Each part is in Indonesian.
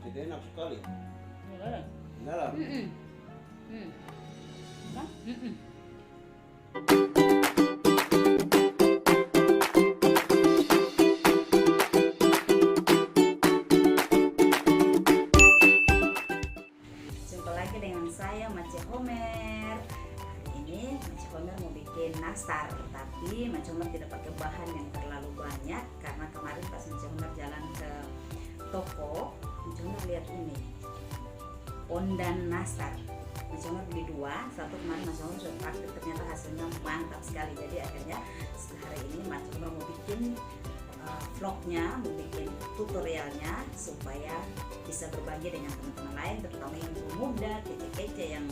Tidak enak sekali. Dalam. Dalam. Nah, jumpa lagi dengan saya Mace Homer. Hari ini Mace Homer mau bikin nastar, tapi Mace Homer tidak pakai bahan yang terlalu banyak karena kemarin pas Mace Homer jalan ke toko, Mace Homer lihat ini ondan nastar. Mace Homer beli dua, satu kemarin Mace Homer sudah pakai, ternyata hasilnya mantap sekali. Jadi akhirnya hari ini Mace Homer mau bikin vlognya, mau bikin tutorialnya supaya bisa berbagi dengan teman-teman lain, terutama yang muda, kece-kece yang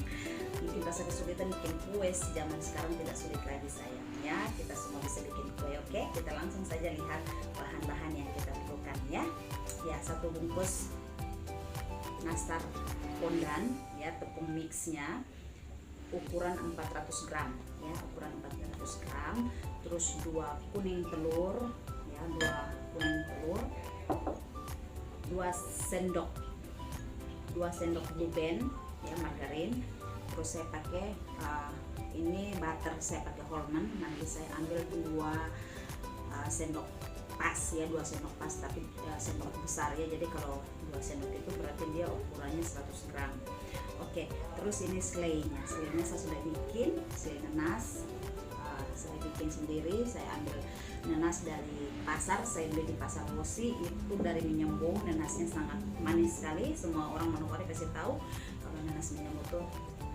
mungkin rasa kesulitan bikin kue. Zaman sekarang tidak sulit lagi sayangnya, kita semua bisa bikin kue. Oke, kita langsung saja lihat bahan-bahan yang kita perlukan ya. Ya, satu bungkus nastar pondan ya, tepung mixnya ukuran 400 gram ya, ukuran 400 gram. Terus 2 kuning telur ya, 2 kuning telur, 2 sendok blue band ya, margarin. Terus saya pakai ini butter, saya pakai Hellmann's. Nanti saya ambil 2 sendok pas ya, 2 sendok pas, tapi sendok besar ya. Jadi kalau 2 sendok itu berarti dia ukurannya 100 gram. Oke, terus ini selainya saya sudah bikin, selai nanas. Saya bikin sendiri, saya ambil nanas dari pasar, saya beli di pasar Wosi, itu dari Menyembung. Nanasnya sangat manis sekali, semua orang Manokwari kasih tahu kalau nanas Menyembung tuh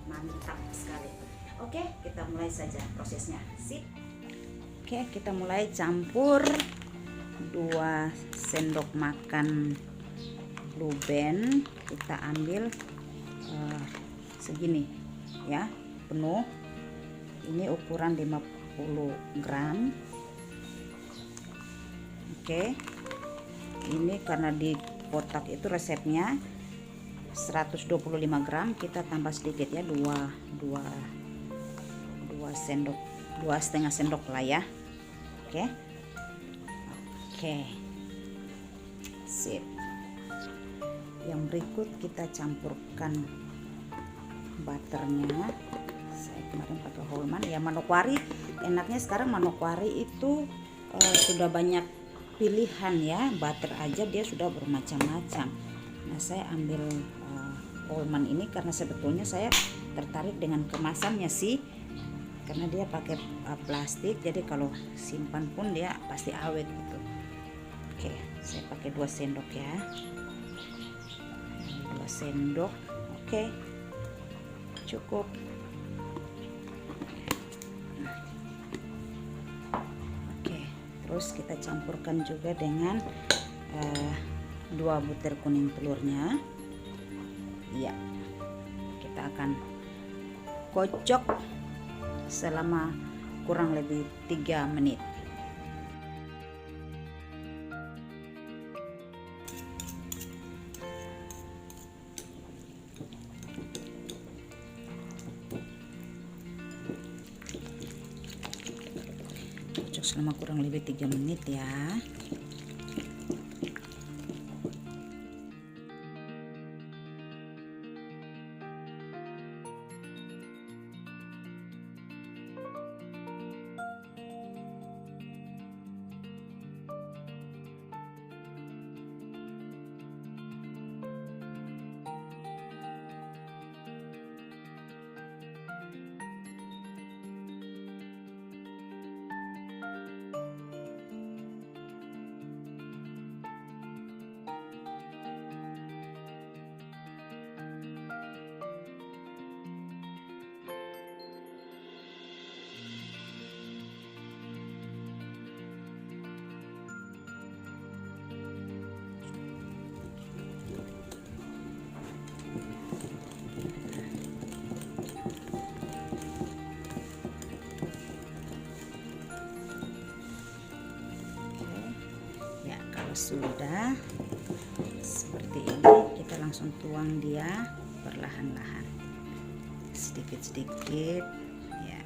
mantap sekali. Oke, kita mulai saja prosesnya. Sip. Oke, kita mulai campur 2 sendok makan blue band. Kita ambil segini ya, penuh. Ini ukuran 50 gram. Oke, ini karena di kotak itu resepnya 125 gram, kita tambah sedikit ya, 2 sendok, 2,5 sendok lah ya. Oke, sip. Yang berikut kita campurkan butternya. Saya kemarin pakai Hellmann's ya, Manokwari. Enaknya sekarang Manokwari itu sudah banyak pilihan ya, butter aja dia sudah bermacam-macam. Nah, saya ambil Hellmann's ini karena sebetulnya saya tertarik dengan kemasannya sih, karena dia pakai plastik, jadi kalau simpan pun dia pasti awet gitu. Oke, saya pakai 2 sendok ya, 2 sendok. Oke, cukup. Terus kita campurkan juga dengan 2 butir kuning telurnya ya. Kita akan kocok selama kurang lebih 3 menit. Selama kurang lebih 3 menit ya. Sudah seperti ini, kita langsung tuang dia perlahan-lahan, sedikit-sedikit ya.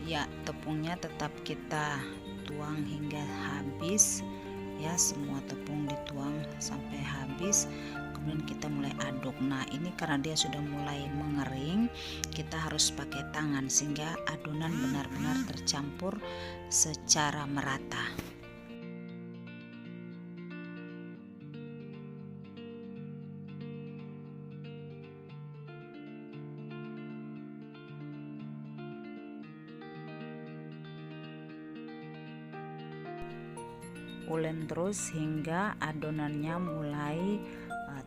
Ya, tepungnya tetap kita tuang hingga habis ya, semua tepung dituang sampai habis, kemudian kita mulai aduk. Nah, ini karena dia sudah mulai mengering, kita harus pakai tangan sehingga adonan benar-benar tercampur secara merata. Ulen terus hingga adonannya mulai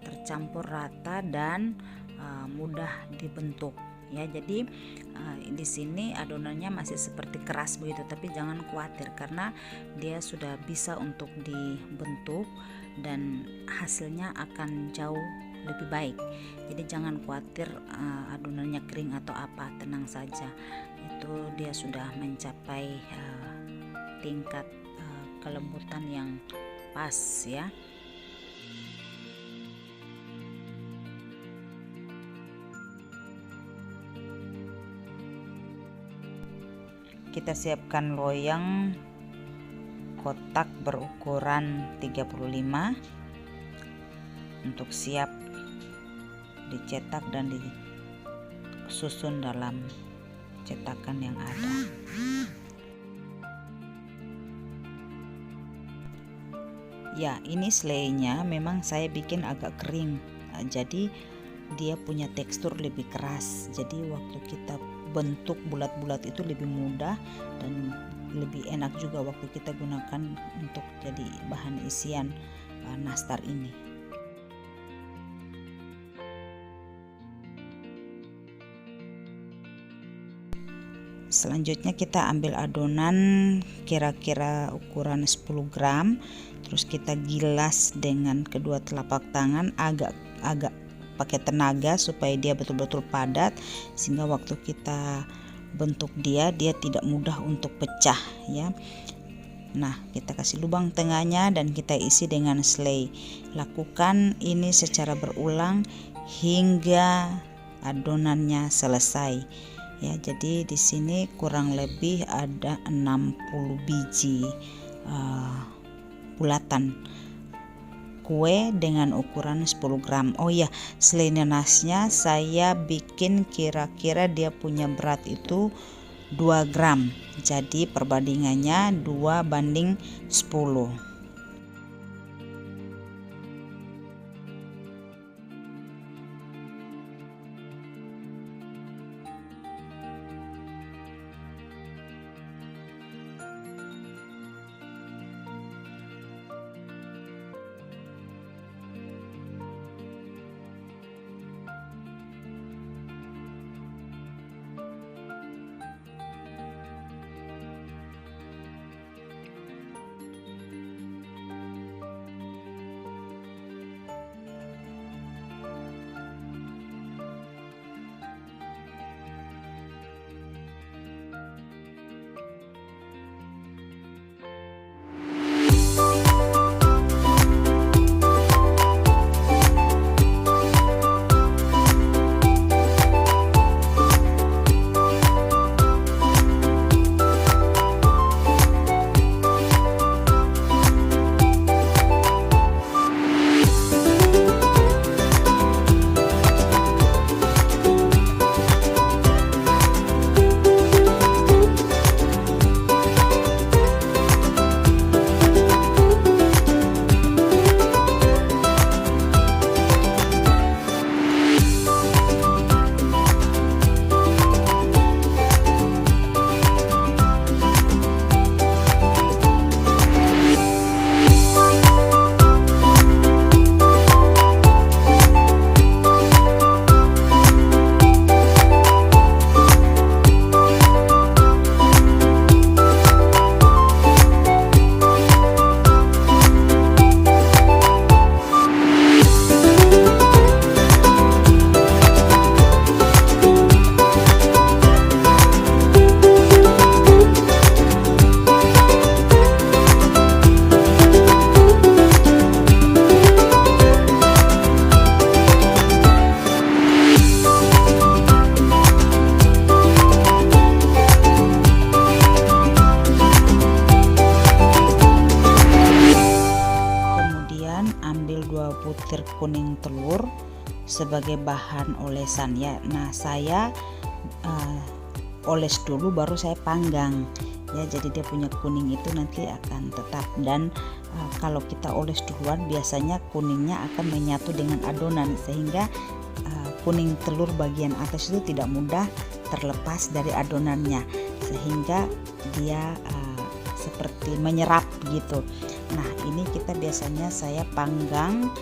tercampur rata dan mudah dibentuk ya. Jadi di sini adonannya masih seperti keras begitu, tapi jangan khawatir karena dia sudah bisa untuk dibentuk dan hasilnya akan jauh lebih baik. Jadi jangan khawatir adonannya kering atau apa, tenang saja, itu dia sudah mencapai tingkat kelembutan yang pas ya. Kita siapkan loyang kotak berukuran 35 untuk siap dicetak dan disusun dalam cetakan yang ada. Ya, ini selainya memang saya bikin agak kering, jadi dia punya tekstur lebih keras. Jadi waktu kita bentuk bulat-bulat itu lebih mudah dan lebih enak juga waktu kita gunakan untuk jadi bahan isian nastar ini. Selanjutnya kita ambil adonan kira-kira ukuran 10 gram, terus kita gilas dengan kedua telapak tangan, agak pakai tenaga supaya dia betul-betul padat sehingga waktu kita bentuk dia tidak mudah untuk pecah ya. Nah, kita kasih lubang tengahnya dan kita isi dengan selai. Lakukan ini secara berulang hingga adonannya selesai. Ya, jadi di sini kurang lebih ada 60 biji bulatan kue dengan ukuran 10 gram. Oh ya, selai nanasnya saya bikin kira-kira dia punya berat itu 2 gram. Jadi perbandingannya 2:10. kuning telur sebagai bahan olesan ya. Nah, saya oles dulu baru saya panggang ya, jadi dia punya kuning itu nanti akan tetap. Dan kalau kita oles duluan biasanya kuningnya akan menyatu dengan adonan, sehingga kuning telur bagian atas itu tidak mudah terlepas dari adonannya, sehingga dia seperti menyerap gitu. Nah, ini kita biasanya saya panggang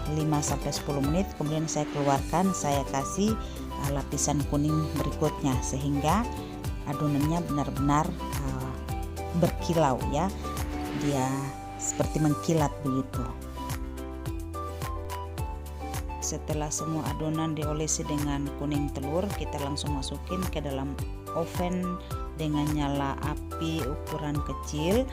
5-10 menit, kemudian saya keluarkan, saya kasih lapisan kuning berikutnya sehingga adonannya benar-benar berkilau ya, dia seperti mengkilat begitu. Setelah semua adonan diolesi dengan kuning telur, kita langsung masukin ke dalam oven dengan nyala api ukuran kecil.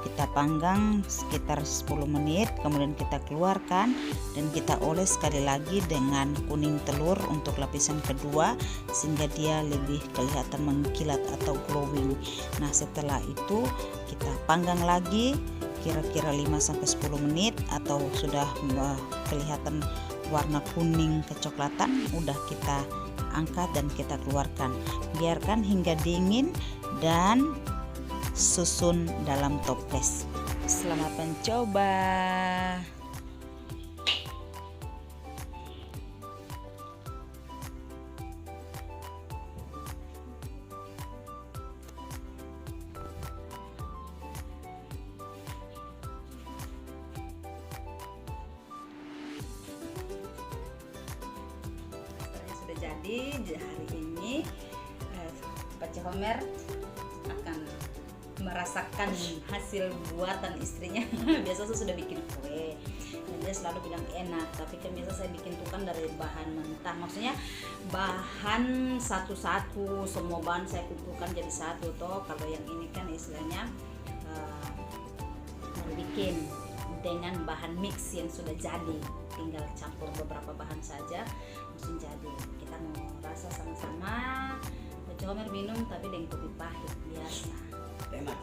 Kita panggang sekitar 10 menit, kemudian kita keluarkan dan kita oles sekali lagi dengan kuning telur untuk lapisan kedua sehingga dia lebih kelihatan mengkilat atau glowing. Nah, setelah itu kita panggang lagi kira-kira 5-10 menit atau sudah kelihatan warna kuning kecoklatan, udah kita angkat dan kita keluarkan. Biarkan hingga dingin dan susun dalam toples. Selamat mencoba. Sudah jadi hari ini Pak Homer akan merasakan hasil buatan istrinya. Biasa saya sudah bikin kue dan dia selalu bilang enak, tapi kan biasa saya bikin tuh kan dari bahan mentah, maksudnya bahan satu-satu, semua bahan saya kumpulkan jadi satu toh. Kalau yang ini kan istilahnya mau bikin dengan bahan mix yang sudah jadi, tinggal campur beberapa bahan saja langsung jadi. Kita mau rasa sama-sama. Pak Homer minum tapi dengan kopi pahit biasa. Enak.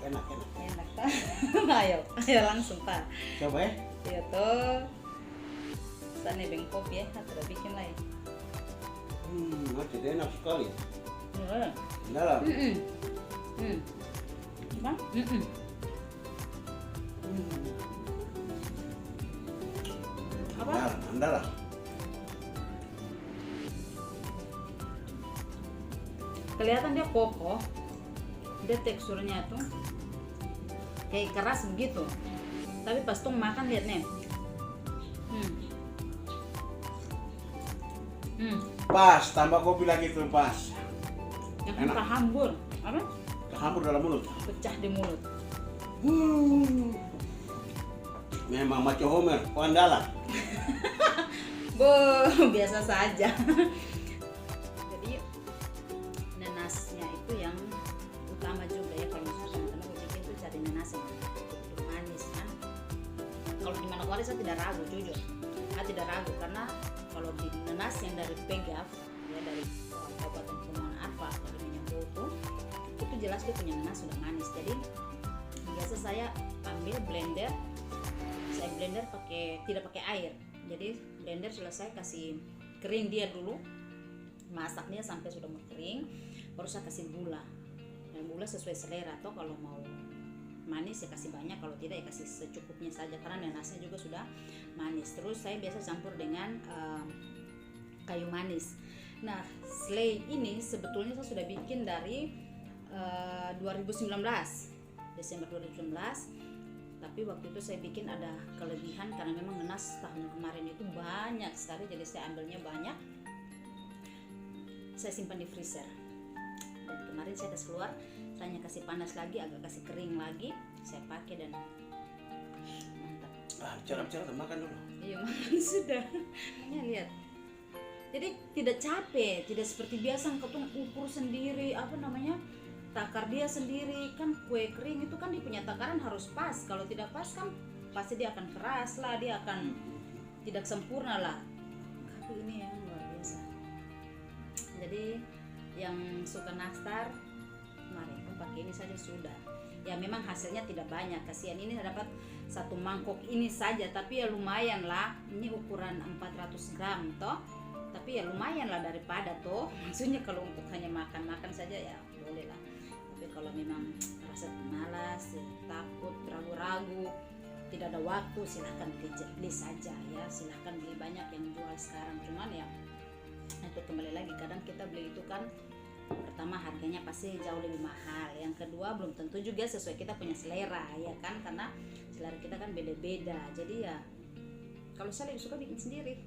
Ayo langsung Pak. Coba ya. Iya tuh. Sana beng kopi ya, tidak bikin lagi. Masih enak sekali. Dalam. Dalam. Bang? Apa? Andalah. Kelihatan dia kokoh. Dia teksturnya tuh kayak keras begitu, tapi pas tuh makan lihat nih. Pas, tambah kopi lagi tuh pas. Yang Enak. kehambur, apa? Kehambur dalam mulut. Pecah di mulut. Memang Maco Homer, andalah. Biasa saja. Jadi nanasnya itu yang utama juga ya, kalau misalnya teman-teman mau bikin tuh cari nanas yang betul manis kan. Kalau di Manokwari saya tidak ragu, jujur, saya tidak ragu, karena kalau di nanas yang dari Pegaf ya, dari Kabupaten Kepulauan Arfak, dari Minyak itu jelas dia punya nanas sudah manis. Jadi biasa saya ambil blender, saya blender tidak pakai air. Jadi blender selesai kasih kering dia dulu, masak dia sampai sudah kering, baru saya kasih gula. Dan gula sesuai selera, atau kalau mau manis ya kasih banyak, kalau tidak ya kasih secukupnya saja karena nanasnya juga sudah manis. Terus saya biasa campur dengan kayu manis. Nah, selai ini sebetulnya saya sudah bikin dari 2019, Desember 2019. Tapi waktu itu saya bikin ada kelebihan karena memang nanas tahun kemarin itu banyak sekali, jadi saya ambilnya banyak, saya simpan di freezer. Dan kemarin saya kasih keluar, saya kasih panas lagi, agak kasih kering lagi, saya pakai dan mantap. Bicara-bicara makan dulu. Iya, makan sudah. Ya, lihat. Jadi tidak capek, tidak seperti biasa ketung ukur sendiri, takar dia sendiri. Kan kue kering itu kan dia punya takaran harus pas, kalau tidak pas kan pasti dia akan keras lah, dia akan tidak sempurna lah. Tapi ini yang luar biasa. Jadi yang suka nastar, mari pakai ini saja sudah. Ya memang hasilnya tidak banyak, kasihan ini dapat satu mangkok ini saja, tapi ya lumayan lah, ini ukuran 400 gram toh, tapi ya lumayan lah daripada toh, maksudnya kalau untuk hanya makan-makan saja ya boleh lah, tapi kalau memang rasa malas, takut, ragu-ragu, tidak ada waktu, silahkan beli saja ya, silahkan beli, banyak yang jual sekarang. Cuman ya itu kembali lagi, kadang kita beli itu kan pertama harganya pasti jauh lebih mahal, yang kedua belum tentu juga sesuai kita punya selera ya kan, karena selera kita kan beda-beda. Jadi ya kalau saya lebih suka bikin sendiri.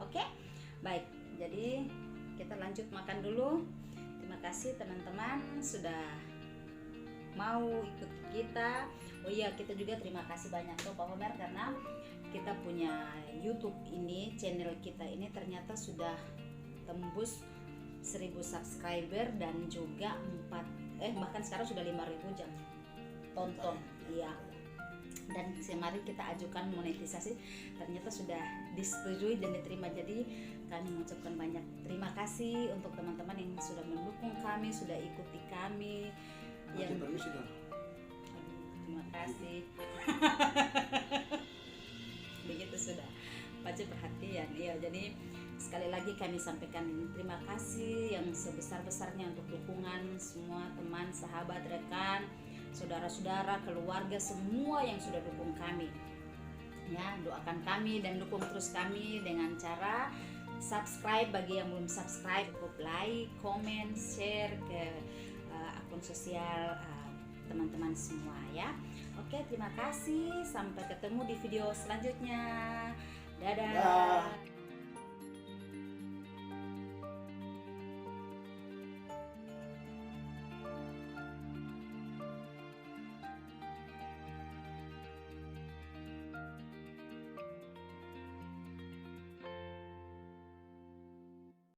Oke, baik, jadi kita lanjut makan dulu. Terima kasih teman-teman sudah mau ikut kita. Oh iya, kita juga terima kasih banyak tuh Pak Homer, karena kita punya YouTube ini, channel kita ini ternyata sudah tembus 1000 subscriber dan juga bahkan sekarang sudah 5000 jam tonton. Iya. Dan kemarin kita ajukan monetisasi, ternyata sudah disetujui dan diterima. Jadi kami mengucapkan banyak terima kasih untuk teman-teman yang sudah mendukung kami, sudah ikuti kami. Yang Permisi dong. terima kasih. Begitu sudah. Pace perhatian. Iya, jadi sekali lagi kami sampaikan terima kasih yang sebesar-besarnya untuk dukungan semua teman, sahabat, rekan, saudara-saudara, keluarga, semua yang sudah dukung kami. Ya, doakan kami dan dukung terus kami dengan cara subscribe bagi yang belum subscribe, cukup like, comment, share ke akun sosial teman-teman semua ya. Oke, terima kasih. Sampai ketemu di video selanjutnya. Dadah.